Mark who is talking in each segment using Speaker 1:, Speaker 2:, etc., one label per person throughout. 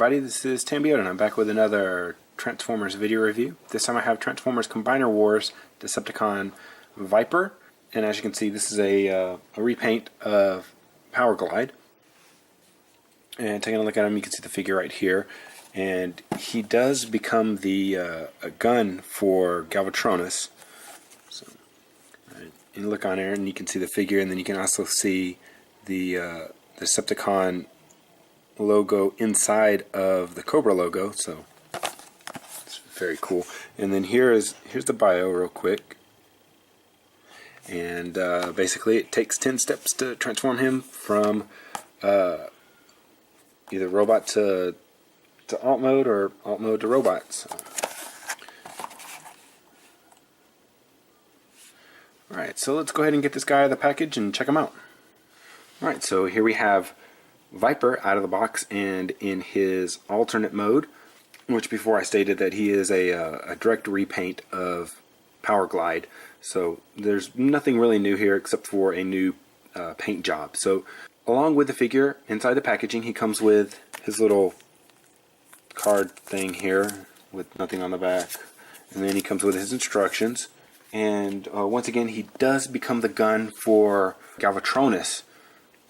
Speaker 1: everybody, this is Tambio and I'm back with another Transformers video review. This time I have Transformers Combiner Wars Decepticon Viper, and as you can see this is a repaint of Powerglide. And taking a look at him, you can see the figure right here, and he does become the a gun for Galvatronus. So you look on there and you can see the figure, and then you can also see the Decepticon logo inside of the Cobra logo, so it's very cool. And then here's the bio real quick, and basically it takes 10 steps to transform him from either robot to alt mode or alt mode to robot. So. Alright, so let's go ahead and get this guy out of the package and check him out. Alright, so here we have Viper out of the box and in his alternate mode, which before I stated that he is a direct repaint of Powerglide, so there's nothing really new here except for a new paint job. So along with the figure, inside the packaging, he comes with his little card thing here with nothing on the back, and then he comes with his instructions, and once again he does become the gun for Galvatronus.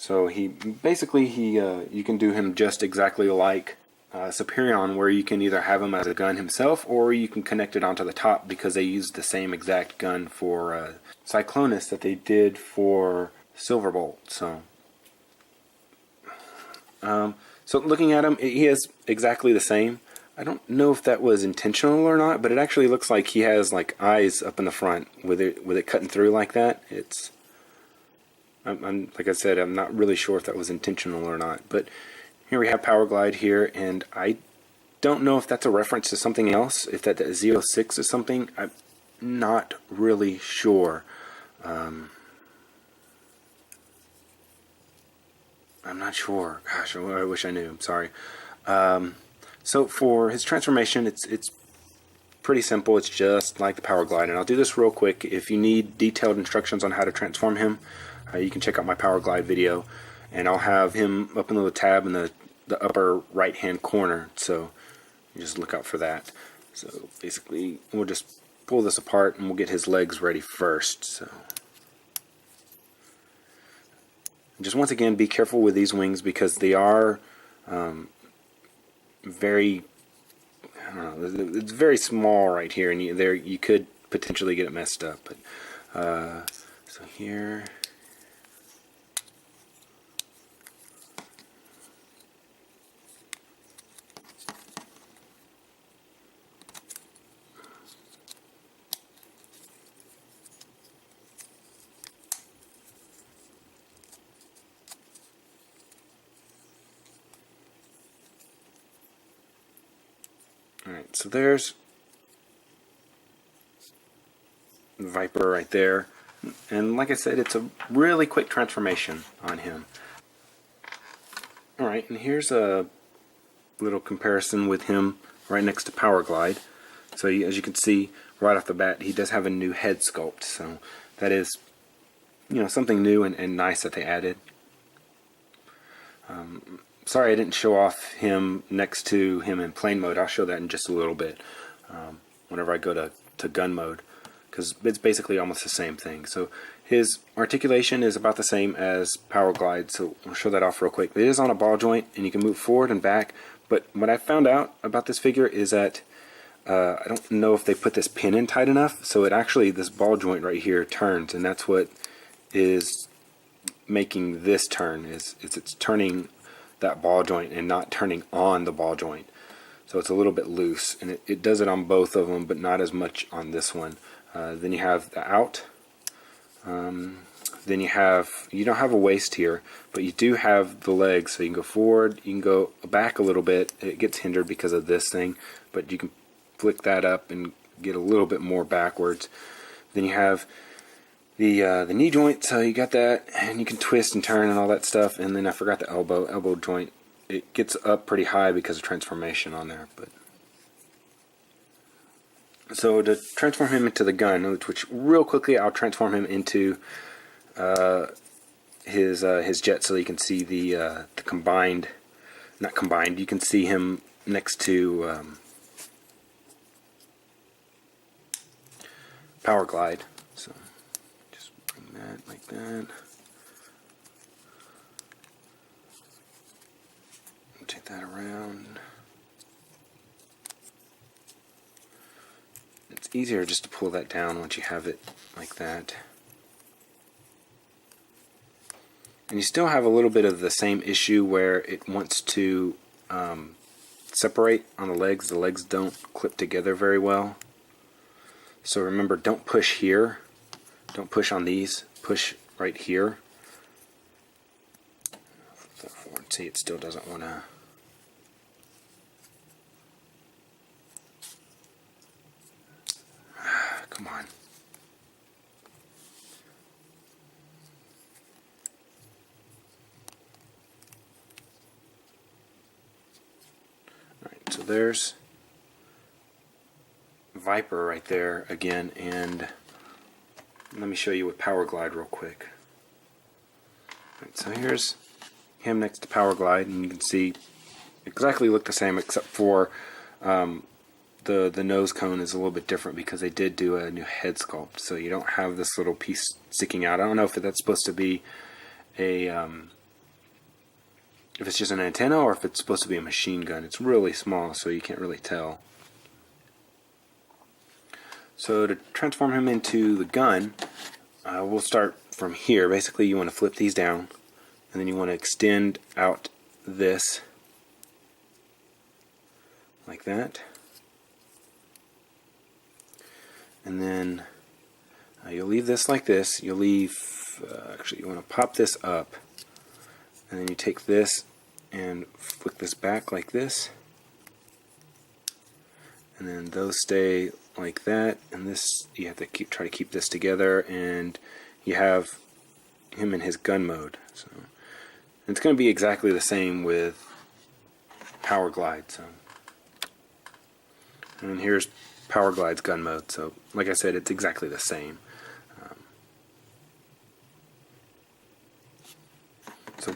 Speaker 1: So he basically you can do him just exactly like Superion, where you can either have him as a gun himself or you can connect it onto the top, because they use the same exact gun for Cyclonus that they did for Silverbolt. So looking at him, he has exactly the same. I don't know if that was intentional or not, but it actually looks like he has like eyes up in the front with it cutting through like that. I'm like I said, I'm not really sure if that was intentional or not, but here we have Powerglide here, and I don't know if that's a reference to something else, if that Z06 is something. I'm not really sure. I'm not sure. Gosh, I wish I knew. I'm sorry. So for his transformation, it's pretty simple. It's just like the Powerglide, and I'll do this real quick. If you need detailed instructions on how to transform him, you can check out my Powerglide video, and I'll have him up in the tab in the upper right hand corner, so you just look out for that. So basically we'll just pull this apart and we'll get his legs ready first. So just once again, be careful with these wings because they are very, I don't know, it's very small right here, and you could potentially get it messed up. But so here. Alright, so there's Viper right there, and like I said, it's a really quick transformation on him. Alright, and here's a little comparison with him right next to Powerglide. So as you can see right off the bat, he does have a new head sculpt, so that is, you know, something new and nice that they added. Sorry I didn't show off him next to him in plane mode. I'll show that in just a little bit whenever I go to gun mode, because it's basically almost the same thing. So his articulation is about the same as Powerglide, so I'll show that off real quick. It is on a ball joint and you can move forward and back, but what I found out about this figure is that I don't know if they put this pin in tight enough, so it actually, this ball joint right here turns, and that's what is making this turn, is it's turning that ball joint and not turning on the ball joint. So it's a little bit loose, and it does it on both of them, but not as much on this one. Then you have the out. Then you don't have a waist here, but you do have the legs, so you can go forward, you can go back a little bit. It gets hindered because of this thing, but you can flick that up and get a little bit more backwards. Then you have the knee joint, so you got that, and you can twist and turn and all that stuff. And then I forgot the elbow joint. It gets up pretty high because of transformation on there. But so to transform him into the gun, which real quickly I'll transform him into his jet, so you can see the combined not combined. You can see him next to Powerglide. So just bring that like that. Take that around. It's easier just to pull that down once you have it like that. And you still have a little bit of the same issue where it wants to separate on the legs. The legs don't clip together very well. So remember, don't push here. Don't push on these. Push right here. Flip that forward. See, it still doesn't want to. Come on. Alright, so there's Viper right there again, and let me show you with Powerglide real quick. Right, so here's him next to Powerglide, and you can see exactly look the same except for the nose cone is a little bit different because they did do a new head sculpt, so you don't have this little piece sticking out. I don't know if that's supposed to be a if it's just an antenna or if it's supposed to be a machine gun. It's really small, so you can't really tell. So to transform him into the gun, we'll start from here. Basically, you want to flip these down, and then you want to extend out this like that. And then you'll leave this like this. You'll leave, actually you want to pop this up, and then you take this and flick this back like this, and then those stay like that, and this you have to try to keep this together, and you have him in his gun mode. So it's going to be exactly the same with Powerglide. So, and here's Powerglide's gun mode. So like I said, it's exactly the same.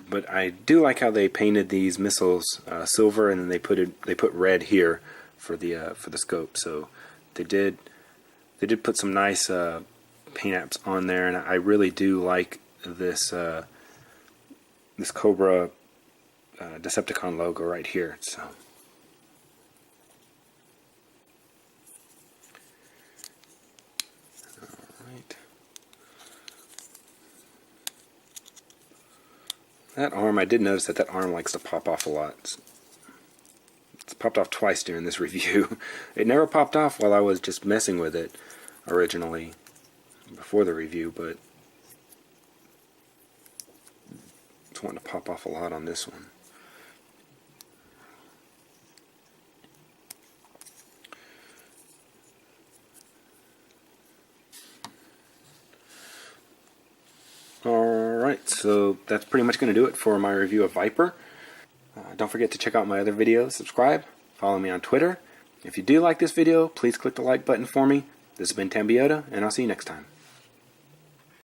Speaker 1: But I do like how they painted these missiles silver, and then they put red here for the scope. So they did put some nice paint apps on there, and I really do like this this Cobra Decepticon logo right here. So. That arm, I did notice that arm likes to pop off a lot. It's popped off twice during this review. It never popped off while I was just messing with it originally, before the review, but it's wanting to pop off a lot on this one. Alright, so that's pretty much going to do it for my review of Viper. Don't forget to check out my other videos, subscribe, follow me on Twitter. If you do like this video, please click the like button for me. This has been Tambiota, and I'll see you next time.